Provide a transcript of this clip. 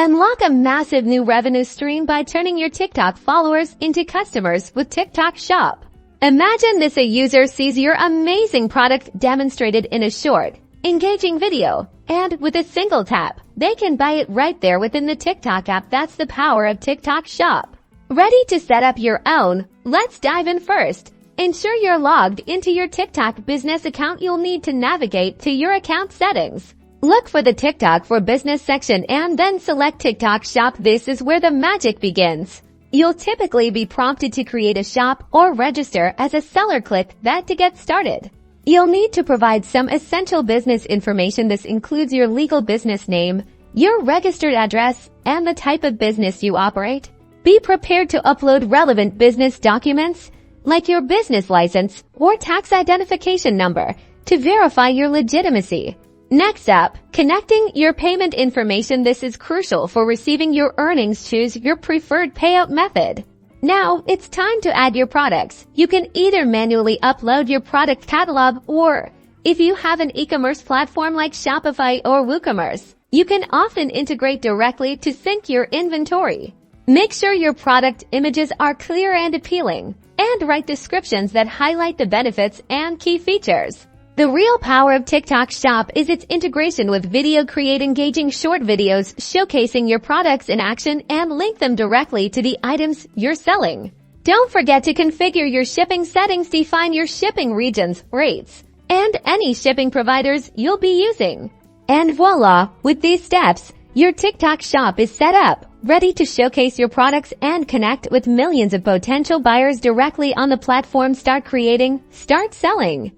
Unlock a massive new revenue stream by turning your TikTok followers into customers with TikTok Shop. Imagine this: a user sees your amazing product demonstrated in a short, engaging video, and with a single tap, they can buy it right there within the TikTok app. That's the power of TikTok Shop. Ready to set up your own? Let's dive in first. Ensure you're logged into your TikTok business account. You'll need to navigate to your account settings. Look for the TikTok for Business section and then select TikTok Shop. This is where the magic begins. You'll typically be prompted to create a shop or register as a seller. Click that to get started. You'll need to provide some essential business information. This includes your legal business name, your registered address, and the type of business you operate. Be prepared to upload relevant business documents, like your business license or tax identification number, to verify your legitimacy. Next up, connecting your payment information. This is crucial for receiving your earnings. Choose your preferred payout method. Now, it's time to add your products. You can either manually upload your product catalog, or if you have an e-commerce platform like Shopify or WooCommerce, you can often integrate directly to sync your inventory. Make sure your product images are clear and appealing, and write descriptions that highlight the benefits and key features. The real power of TikTok Shop is its integration with video. Create engaging short videos showcasing your products in action and link them directly to the items you're selling. Don't forget to configure your shipping settings. Define your shipping regions, rates, and any shipping providers you'll be using. And voila! With these steps, your TikTok Shop is set up, ready to showcase your products and connect with millions of potential buyers directly on the platform. Start creating, start selling.